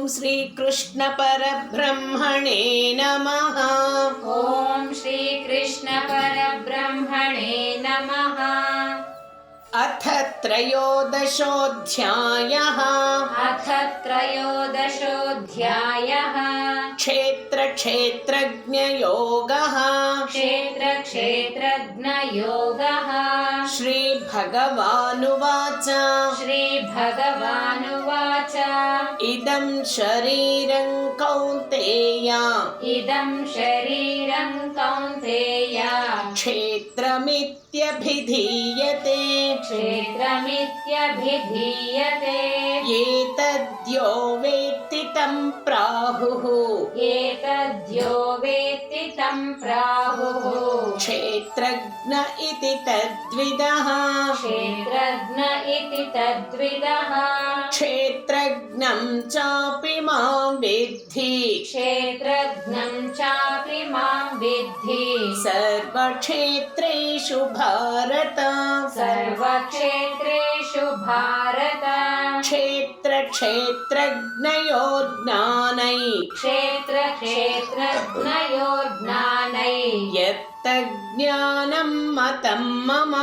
ॐ श्रीकृष्ण परब्रह्मणे नमः। ॐ श्रीकृष्ण परब्रह्मणे नमः। अथ त्रयोदशोऽध्यायः। क्षेत्रक्षेत्रज्ञयोगः। क्षेत्रक्षेत्रज्ञयोगः। श्रीभगवानुवाच श्रीभगवानुवाच इदं शरीरं कौन्तेय इदं शरीरं कौन्तेय क्षेत्रमित्यभिधीयते क्षेत्रमित्यभिधीयते एतद्यो वेत्ति तं प्राहुः एतद्यो वेत्ति तं प्राहुः क्षेत्रज्ञ इति तद्विदः क्षेत्रज्ञ इति तद्विदः क्षेत्रज्ञं चापि मां विद्धि क्षेत्रज्ञं चापि मां विद्धि सर्वक्षेत्रेषु भारत सर्वक्षेत्रेषु भारत क्षेत्रक्षेत्रज्ञयोर्ज्ञानै क्षेत्रक्षेत्रज्ञयोर्ज्ञानै यत्तज्ज्ञानं मतं मम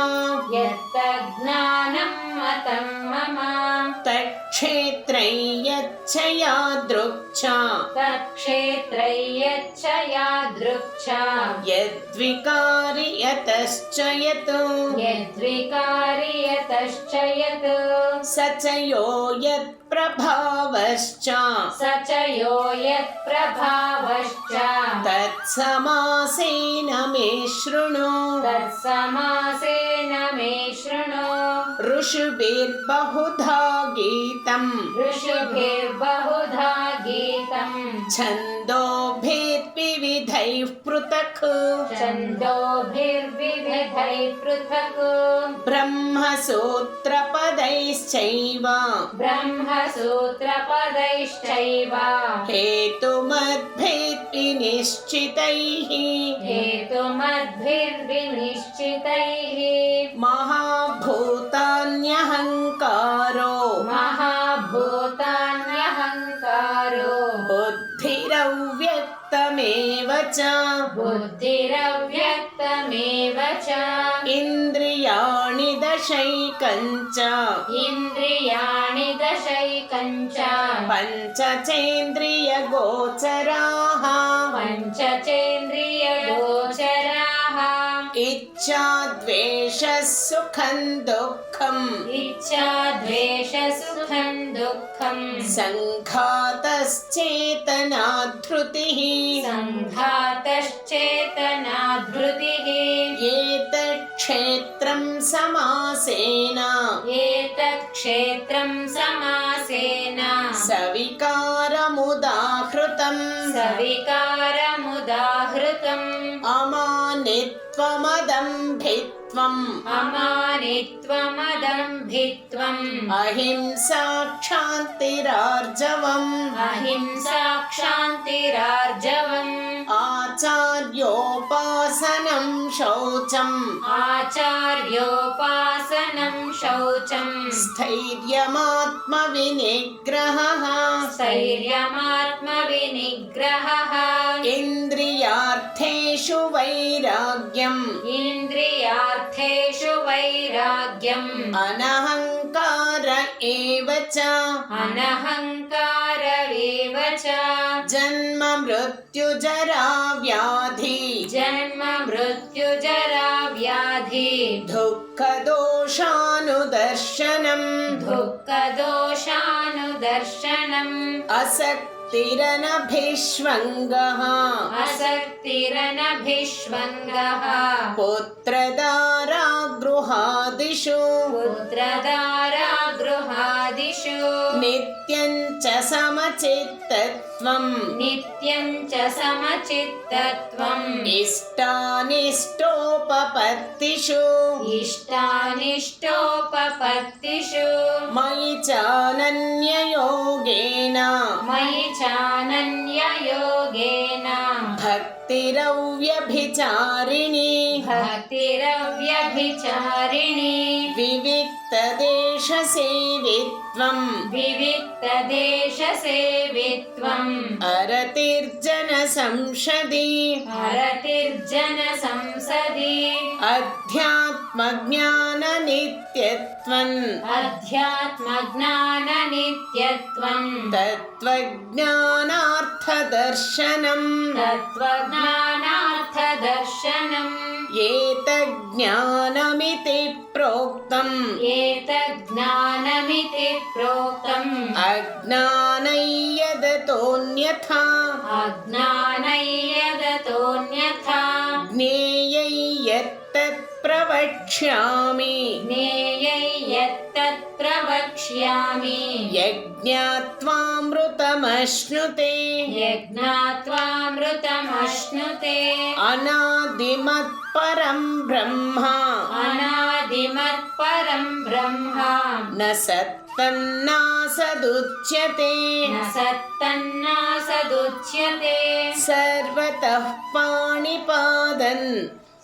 यत्तज्ज्ञानं मतं मम तत्क्षेत्रै यच्च यादृक् तत्क्षेत्रै यच्च यादृक् च यद्विकारि यतश्च यत् यद्विकारि यतश्च यत् स च यो यत्प्रभावश्च स च यो यत्प्रभावश्च तत्समासेन मे शृणु तत्समासेन मे शृणु ऋषिभिर्बहुधा गीतम् ऋषिभिर्बहुधा गीतम् छन्दोभिर्विविधैः पृथक् छन्दोभिर्विविधैः पृथक् ब्रह्मसूत्रपदैश्चैव ब्रह्मसूत्रपदैश्चैव हेतुमद्भिर्विनिश्चितैः हेतुमद्भिर्विनिश्चितैः महाभूतान्यहङ्कारो महाभूतान्यहङ्कारो बुद्धिरव्यक्तमेव च बुद्धिरव्यक्तमेव च इन्द्रियाणि दशैकञ्च इन्द्रियाणि दशैकञ्च पञ्चचेन्द्रियगोचराः पञ्चचेन्द्रियगोचराः इच्छा द्वेषः सुखं दुःखम् इच्छा द्वेष सुखं दुःखं सङ्घातश्चेतना धृतिः सङ्घातश्चेतना धृतिः एतत्क्षेत्रं समासेन एतत्क्षेत्रं समासेन सविकारमुदाहृतम् सविकारमुदाहृतम् अमानित्वमदम्भित्वम् अमानित्वमदम्भित्वम् अहिंसा क्षान्तिरार्जवम् अहिंसा क्षान्तिरार्जवम् आचार्योपासनं शौचम् आचार्योपासनं शौचम् स्थैर्यमात्मविनिग्रहः स्थैर्यमात्मविनिग्रहः इन्द्रियार्थेषु वैराग्यम् इन्द्रियार्थेषु वैराग्यम् अनहङ्कार एव च अनहङ्कार एव च जन्म मृत्युजरा व्याधि जन्म मृत्युजरा व्याधि दुःखदोषानुदर्शनम् दुःखदोषानुदर्शनम् असक्तिरनभिष्वङ्गः असक्तिरनभिष्वङ्गः पुत्रदारा गृहादिषु पुत्रदारा गृहादिषु नित्यं च समचित्तत्वम् नित्यं च समचित्तत्वम् इष्टानिष्टोपपत्तिषु इष्टानिष्टोपपत्तिषु मयि चानन्ययोगेन मयि चानन्ययोगेन भक्तिरव्यभिचारिणी भक्तिरव्यभिचारिणी विविक्तदेशसेविनी विविक्तदेशसेवित्वं विविक्तदेशसेवित्वम् अरतिर्जनसंसदि हरतिर्जनसंसदि अध्यात्मज्ञाननित्यत्वम् अध्यात्मज्ञाननित्यत्वम् तत्त्वज्ञानार्थदर्शनम् तत्त्वज्ञानार्थदर्शनम् एतज्ज्ञानमिति प्रोक्तम् एतज्ज्ञानमिति प्रोक्तम् अज्ञानै यदतोऽन्यथा अज्ञानै यदतोऽन्यथा ज्ञेयै यत्तत् प्रवक्ष्यामि ज्ञेयै यत्तत् प्रवक्ष्यामि यज्ञात्वामृतमश्नुते यज्ञात्वामृतमश्नुते अनादिमत्परं ब्रह्म अनादिमत्परं ब्रह्म न सत्तन्नासदुच्यते न सत्तन्नासदुच्यते सर्वतः पाणिपादन्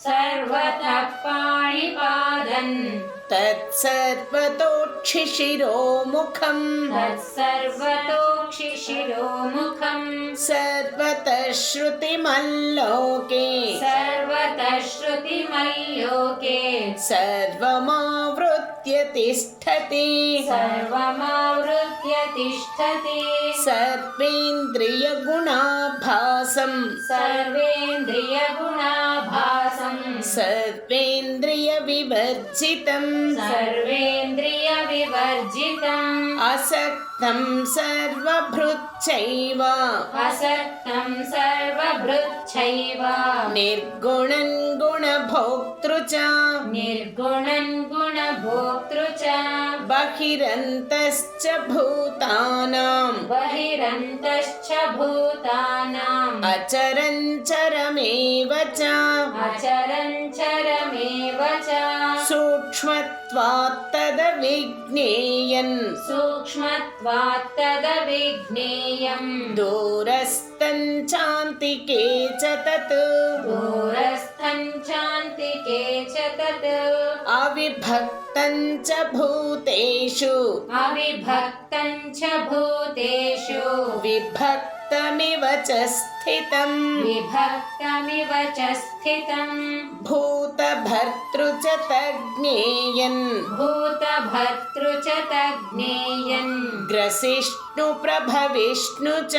सर्वतः पाणिपादन् तत्सर्वतोक्षिशिरोमुखम् तत्सर्वतोक्षिशिरोमुखम् सर्वतः श्रुतिमल्लोके सर्वतः श्रुतिमल्लोके सर्वमावृत्य तिष्ठति सर्वमावृत्य तिष्ठति सर्वेन्द्रियगुणाभासम् सर्वेन्द्रियगुणाभासम् सर्वेन्द्रियविवर्जितम् सर्वेन्द्रियविवर्जितम् असक्तं सर्वभृच्चैव असक्तं सर्वभृच्छैव निर्गुणं गुणभोक्तृ च निर्गुणं गुणभोक्तृ च बहिरन्तश्च भूतानां बहिरन्तश्च भूतानाम् अचरञ्चरमेव च अचरञ्चरमेव च सूक्ष्मत्वात् तदविज्ञेयन् सूक्ष्मत्वात् तदविज्ञेयम् दूरस्थं चान्तिके च तत् दूरस्थं चान्तिके च तत् अविभक्तं च भूतेषु अविभक्तं च भूतेषु विभक्तमिव च स्थितम् विभक्तमिव च स्थितम् भूतभर्तृ च तज्ज्ञेयन् भूतभर्तृ च तज्ज्ञेयन् ग्रसिष्णुप्रभविष्णु च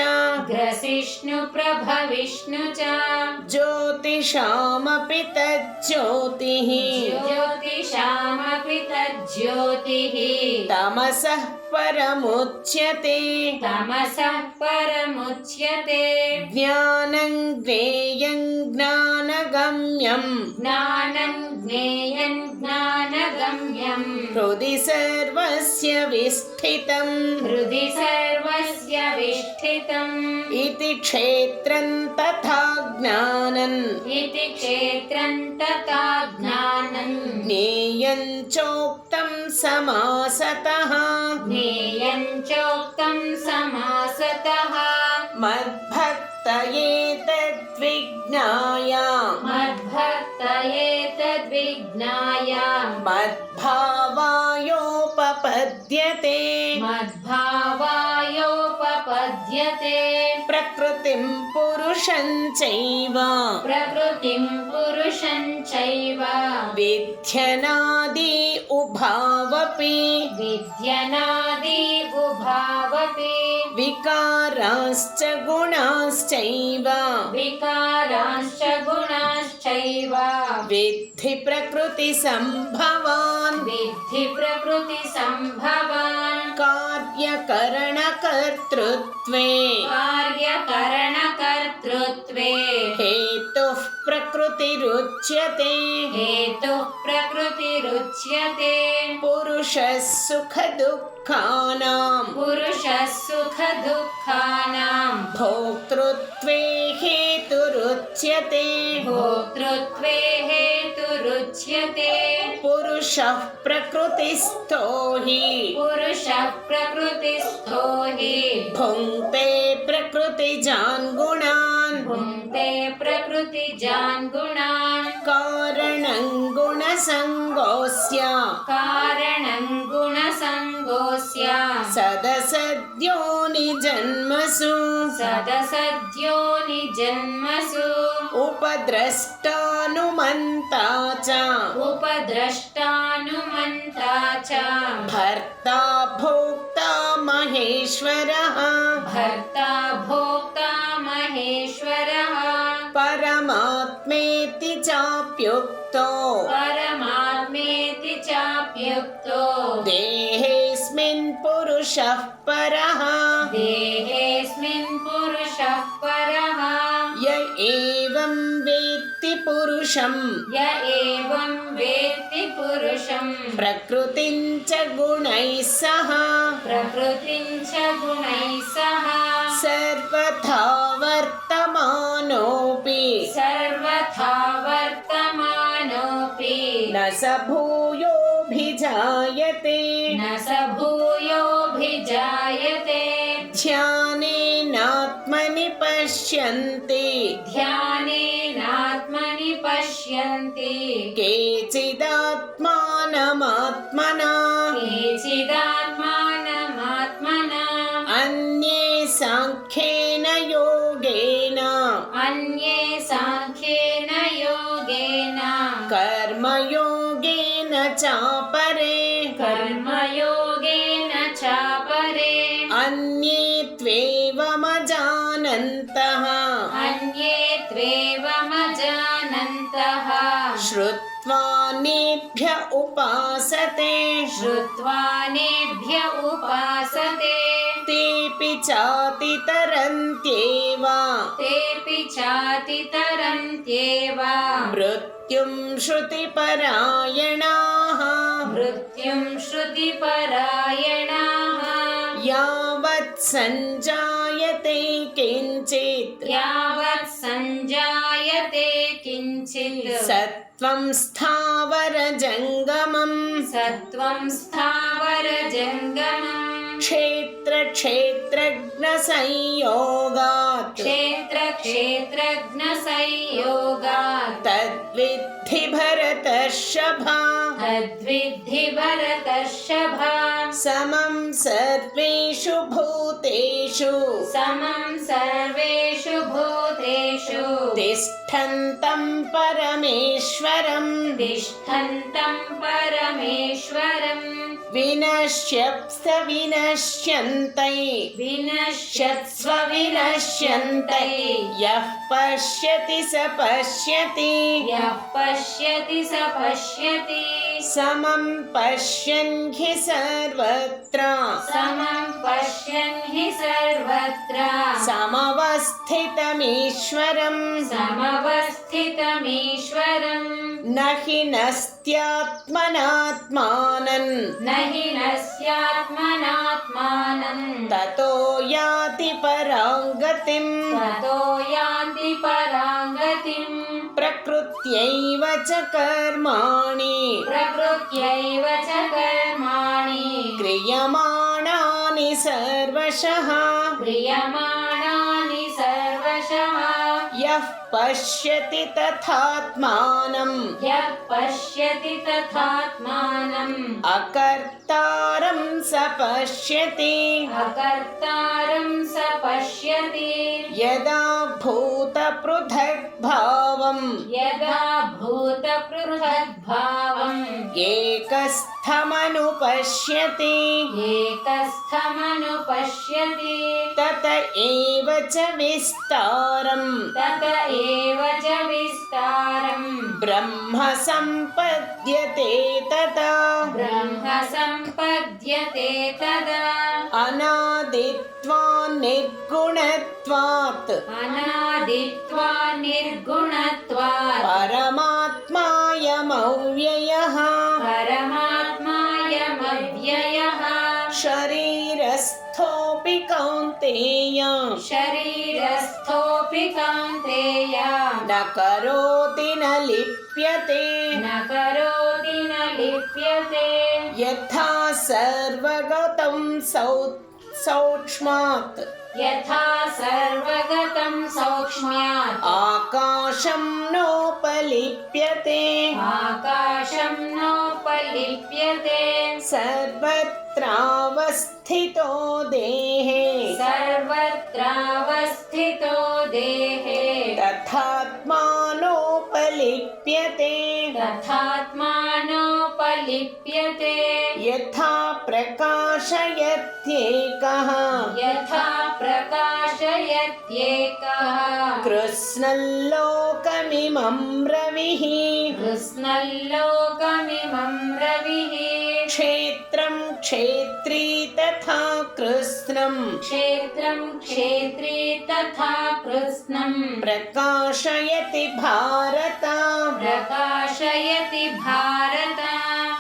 ग्रसिष्णुप्रभविष्णु च ज्योतिषामपि तज्ज्योतिः ज्योतिषामपि तज्ज्योतिः तमसः परमुच्यते तमसः परमुच्यते ज्ञानं ज्ञेयं ज्ञानगम्यं ज्ञानं ज्ञेयं ज्ञानगम्यं हृदि सर्वस्य विष्ठितम् हृदि सर्वस्य विष्ठितम् इति क्षेत्रं तथा ज्ञानम् इति क्षेत्रं तथा ज्ञानं ज्ञेयं चोक्तं समासतः ज्ञेयं चोक्तं समासतः मद्भक्तये तद्विज्ञाय मद्भक्तये तद्विज्ञाय मद्भावायोपपद्यते मद्भावायोपपद्यते प्रकृतिं पुरुषं चैव प्रकृतिं पुरुषं चैव विध्यनादि उभावपि विद्यनादि उभावपि विकाराश्च गुणाश्चैव विकारांश्च गुणाश्चैव विद्धि प्रकृतिसम्भवान् विद्धि प्रकृतिसम्भवान् कार्यकरणकर्तृत्वे कार्यकरणकर्तृत्वे हेतुः प्रकृतिरुच्यते हेतुः प्रकृतिरुच्यते पुरुषः सुखदुःखानां पुरुषः सुखदुःखानां भोक्तृत्वे हेतुरुच्यते भोक्तृत्वे हेतुरुच्यते पुरुषः प्रकृतिस्थो हि पुरुषः प्रकृतिस्थो हि भुङ्क्ते प्रकृतिजान् गुणान् भुङ्क्ते प्रकृतिजान् गुणान् कारणं गुणसङ्गोऽस्य कारणं सदसद्योनिजन्मसु सदसद्योनिजन्मसु उपद्रष्टानुमन्ता च उपद्रष्टानुमन्ता च भर्ता भोक्ता महेश्वरः भर्ता भोक्ता महेश्वरः परमात्मेति चाप्युक्तो परमात्मेति चाप्युक्तो देहेऽस्मिन् पुरुषः परः देहेऽस्मिन् पुरुषः परः य एवं वेत्ति पुरुषं य एवं वेत्ति पुरुषं प्रकृतिं च गुणैः सह प्रकृतिं च गुणैः सह सर्वथा वर्तमानोऽपि सर्वथा वर्तमानोऽपि न स भूयोऽभिजायते न स भूयोऽभिजायते ध्यानेनात्मनि पश्यन्ति ध्यानेनात्मनि पश्यन्ति केचिदात्मानमात्मना केचिदात्मानमात्मना अन्ये साङ्ख्येन योगेन अन्ये साङ्ख्येन योगेन कर्मयोगेन चापरे कर्मयोगेन चापरे अन्ये त्वेवमजानन्तः अन्ये त्वेवमजानन्तः श्रुत्वान्येभ्य उपासते श्रुत्वानेभ्य उपासते तेऽपि चातितरन्त्येव तेऽपि चातितरन्त्येव मृत्युं श्रुतिपरायणाः मृत्युं श्रुतिपरायणाः यावत् सञ्जायते किञ्चित् यावत् सञ्जायते किञ्चित् सत्त्वं स्थावरजङ्गमम् सत्त्वं स्थावरजङ्गमम् क्षेत्रक्षेत्रज्ञसंयोगात् क्षेत्रक्षेत्रज्ञसंयोगात् तद्विद्धि भरतर्षभा तद्विद्धि भरतर्षभा समं सर्वेषु भूतेषु समं सर्वेषु भूतेषु तिष्ठन्तं परमेश्वरं तिष्ठन्तं परमेश्वरम् विनश्यत्स विनश्यन्ते विनश्यत्स्व विनश्यन्ते यः पश्यति स पश्यति यः पश्यति स पश्यति समं पश्यन् हि सर्वत्र समं पश्यन् हि सर्वत्र समवस्थितमीश्वरम् समवस्थितमीश्वरम् न हि नस्त्यात्मनात्मानन् न हि नस्यात्मनात्मानं ततो याति परां गतिम् ततो यान्ति परां गतिम् प्रकृत्यैव च कर्माणि प्रकृत्यैव च कर्माणि क्रियमाणानि सर्वशः क्रियमाणानि सर्वशः यः पश्यति तथात्मानम् यः पश्यति तथात्मानम् अकर्तारं स पश्यति अकर्तारं स पश्यति यदा भूतपृथग्भावम् यदा भूतपृथग्भावम् एकस्थमनुपश्यति एकस्थमनुपश्यति तत एव च विस्तारम् तत एव च विस्तारम् ब्रह्म सम्पद्यते तदा ब्रह्म सम्पद्यते तदा अनादित्वान् निर्गुणत्वात् अनादित्वा निर्गुणत्वात् परमात्मायमव्ययः परमात्मायमव्ययः शरीरस्थोऽपि कौन्तेय शरीरस्थोऽपि कौन्तेय न करोति न लिप्यते न करोति न लिप्यते यथा सर्वगतं सौक्ष्मात् यथा सर्वगतं सौक्ष्म्यात् आकाशं नोपलिप्यते आकाशं नोपलिप्यते सर्वत्रावस्थितो सर्वत्रावस्थितो देहे सर्वत्रावस्थितो देहे तथात्मानोपलिप्यते तथात्मानोपलिप्यते यथा प्रकाशयत्येकः यथा प्रकाशयत्येकः कृत्स्नल्लोकमिमं रविः कृत्स्नल्लोकमिमं रविः क्षेत्रं क्षेत्री तथा कृत्स्नं क्षेत्रं क्षेत्री तथा कृत्स्नं प्रकाशयति भारत प्रकाशयति भारत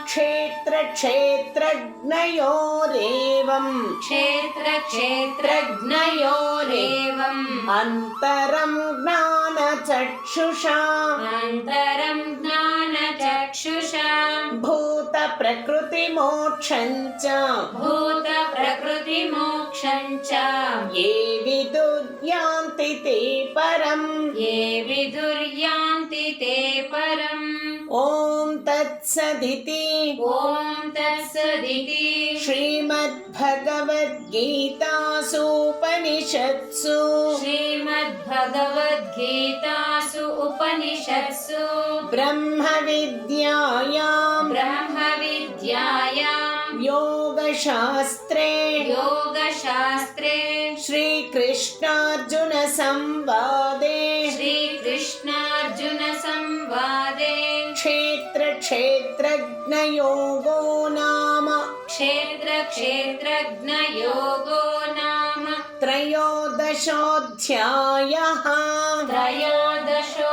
क्षेत्रक्षेत्रज्ञयोरेवम् क्षेत्रक्षेत्रज्ञयोरेवम् अन्तरं ज्ञानचक्षुषा अन्तरं ज्ञानचक्षुषा भूतप्रकृतिमोक्षं च भूतप्रकृतिमोक्षं च ये विदुर्यान्ति ते परम् ये विदुर्यान्ति ते परम् ॐ तत्सदिति ॐ तत्सदिति श्रीमद्भगवद्गीतासूपनिषत्सु श्रीमद्भगवद्गीतासु उपनिषत्सु ब्रह्मविद्यायां ब्रह्मविद्यायां योगशास्त्रे योगशास्त्रे श्रीकृष्णार्जुनसंवादे श्रीकृष्णार्जुनसंवादे क्षेत्रक्षेत्रज्ञयोगो नाम क्षेत्रक्षेत्रज्ञयोगो नाम त्रयोदशोऽध्यायः त्रयोदशो